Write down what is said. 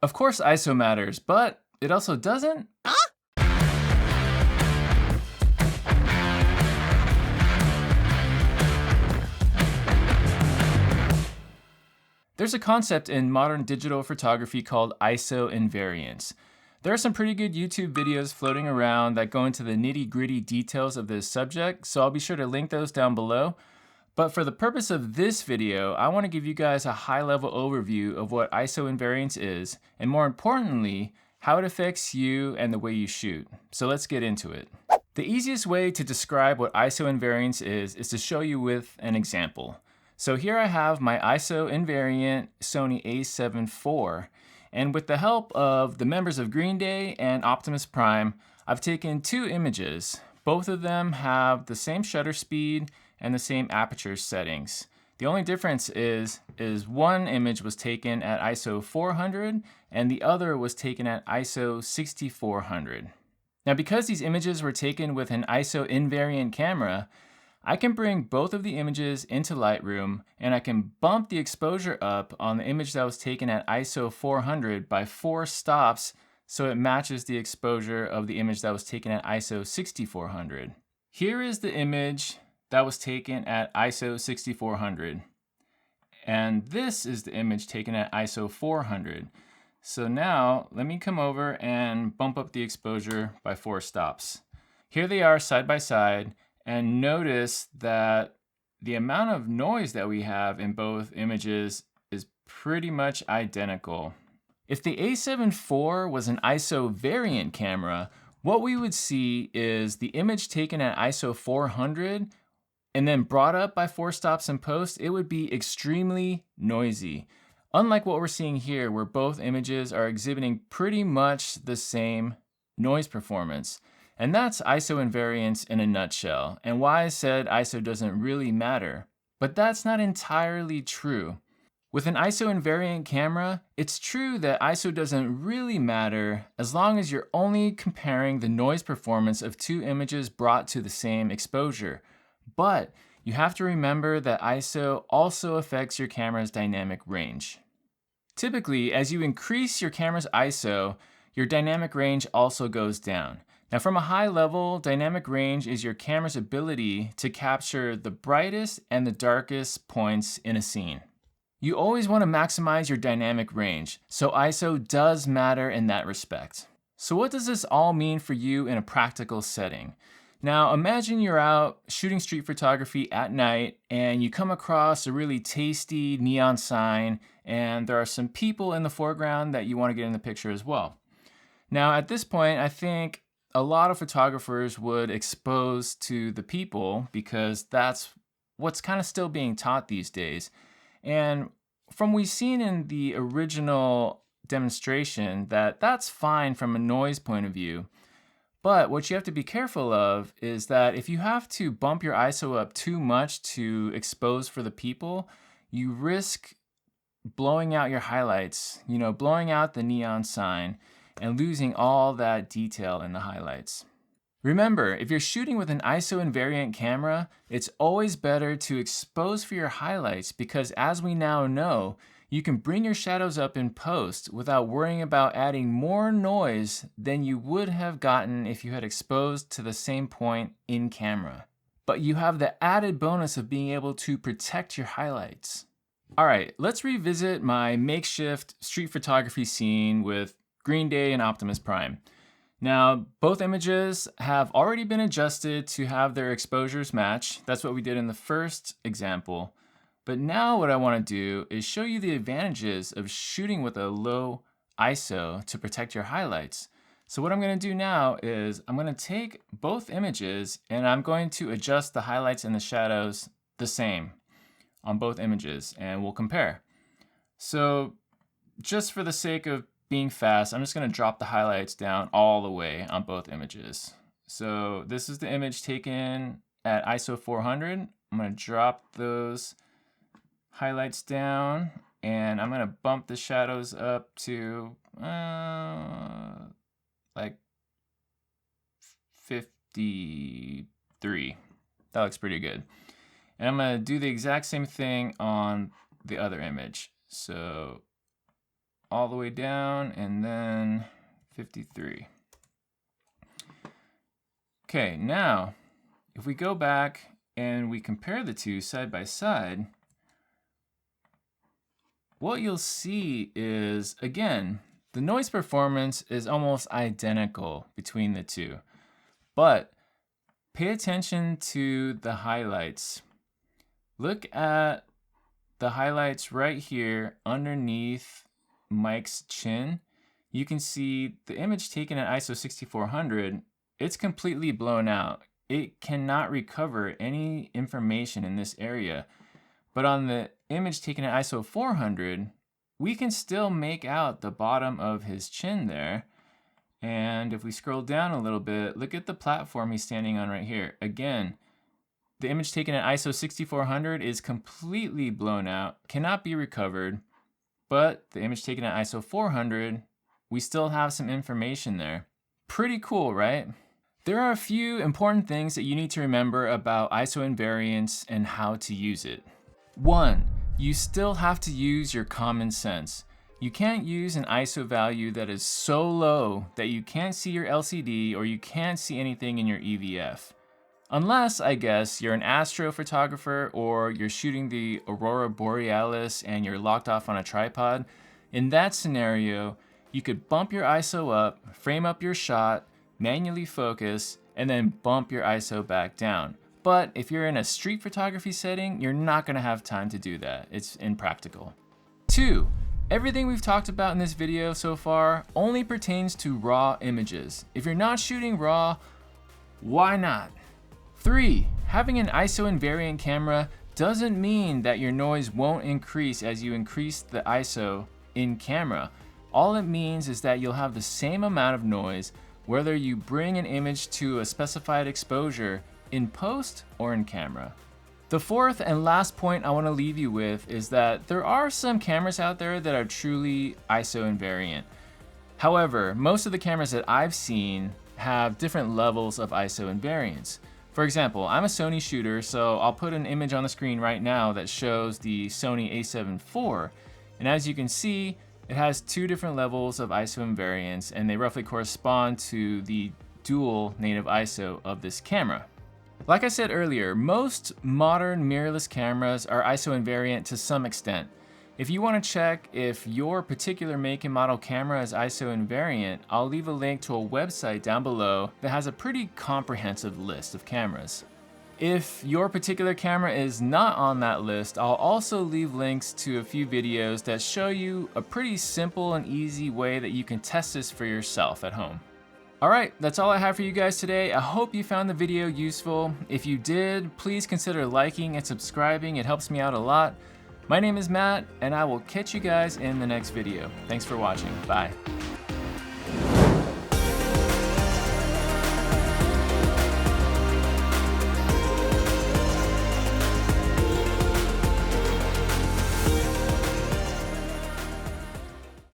Of course ISO matters, but it also doesn't. There's a concept in modern digital photography called ISO Invariance. There are some pretty good YouTube videos floating around that go into the nitty-gritty details of this subject, so I'll be sure to link those down below. But for the purpose of this video, I want to give you guys a high-level overview of what ISO invariance is, and more importantly, how it affects you and the way you shoot. So let's get into it. The easiest way to describe what ISO invariance is to show you with an example. So here I have my ISO Invariant Sony A7iv, and with the help of the members of Green Day and Optimus Prime, I've taken two images. Both of them have the same shutter speed and the same aperture settings. The only difference is one image was taken at ISO 400 and the other was taken at ISO 6400. Now because these images were taken with an ISO invariant camera, I can bring both of the images into Lightroom and I can bump the exposure up on the image that was taken at ISO 400 by 4 stops so it matches the exposure of the image that was taken at ISO 6400. Here is the image that was taken at ISO 6400. And this is the image taken at ISO 400. So now let me come over and bump up the exposure by 4 stops. Here they are side by side. And notice that the amount of noise that we have in both images is pretty much identical. If the A7 IV was an ISO variant camera, what we would see is the image taken at ISO 400 and then brought up by 4 stops in post, it would be extremely noisy. Unlike what we're seeing here, where both images are exhibiting pretty much the same noise performance. And that's ISO invariance in a nutshell, and why I said ISO doesn't really matter. But that's not entirely true. With an ISO invariant camera, it's true that ISO doesn't really matter as long as you're only comparing the noise performance of two images brought to the same exposure. But you have to remember that ISO also affects your camera's dynamic range. Typically, as you increase your camera's ISO, your dynamic range also goes down. Now from a high level, dynamic range is your camera's ability to capture the brightest and the darkest points in a scene. You always want to maximize your dynamic range, so ISO does matter in that respect. So what does this all mean for you in a practical setting? Now imagine you're out shooting street photography at night and you come across a really tasty neon sign and there are some people in the foreground that you want to get in the picture as well. Now at this point, I think a lot of photographers would expose to the people because that's what's kind of still being taught these days. And from we've seen in the original demonstration that's fine from a noise point of view. But what you have to be careful of is that if you have to bump your ISO up too much to expose for the people, you risk blowing out your highlights, blowing out the neon sign, and losing all that detail in the highlights. Remember, if you're shooting with an ISO invariant camera, it's always better to expose for your highlights because as we now know, you can bring your shadows up in post without worrying about adding more noise than you would have gotten if you had exposed to the same point in camera. But you have the added bonus of being able to protect your highlights. All right, let's revisit my makeshift street photography scene with Green Day and Optimus Prime. Now, both images have already been adjusted to have their exposures match. That's what we did in the first example. But now what I want to do is show you the advantages of shooting with a low ISO to protect your highlights. So what I'm going to do now is I'm going to take both images and I'm going to adjust the highlights and the shadows the same on both images and we'll compare. So just for the sake of being fast, I'm just going to drop the highlights down all the way on both images. So this is the image taken at ISO 400. I'm going to drop those highlights down and I'm going to bump the shadows up to like 53. That looks pretty good. And I'm going to do the exact same thing on the other image. So all the way down, and then 53. Okay, now if we go back and we compare the two side by side, what you'll see is, again, the noise performance is almost identical between the two. But pay attention to the highlights. Look at the highlights right here underneath Mike's chin. You can see the image taken at ISO 6400, it's completely blown out. It cannot recover any information in this area. But on the image taken at ISO 400, we can still make out the bottom of his chin there. And if we scroll down a little bit, look at the platform he's standing on right here. Again, the image taken at ISO 6400 is completely blown out, cannot be recovered. But the image taken at ISO 400, we still have some information there. Pretty cool, right? There are a few important things that you need to remember about ISO invariance and how to use it. 1, you still have to use your common sense. You can't use an ISO value that is so low that you can't see your LCD or you can't see anything in your EVF. Unless, I guess, you're an astrophotographer or you're shooting the Aurora Borealis and you're locked off on a tripod. In that scenario, you could bump your ISO up, frame up your shot, manually focus, and then bump your ISO back down. But if you're in a street photography setting, you're not going to have time to do that. It's impractical. 2, everything we've talked about in this video so far only pertains to raw images. If you're not shooting raw, why not? 3, having an ISO invariant camera doesn't mean that your noise won't increase as you increase the ISO in camera. All it means is that you'll have the same amount of noise whether you bring an image to a specified exposure in post or in camera. The 4th and last point I want to leave you with is that there are some cameras out there that are truly ISO invariant. However, most of the cameras that I've seen have different levels of ISO invariance. For example, I'm a Sony shooter, so I'll put an image on the screen right now that shows the Sony A7iv, and as you can see, it has 2 different levels of ISO invariance, and they roughly correspond to the dual native ISO of this camera. Like I said earlier, most modern mirrorless cameras are ISO invariant to some extent. If you want to check if your particular make and model camera is ISO invariant, I'll leave a link to a website down below that has a pretty comprehensive list of cameras. If your particular camera is not on that list, I'll also leave links to a few videos that show you a pretty simple and easy way that you can test this for yourself at home. Alright, that's all I have for you guys today. I hope you found the video useful. If you did, please consider liking and subscribing. It helps me out a lot. My name is Matt, and I will catch you guys in the next video. Thanks for watching. Bye.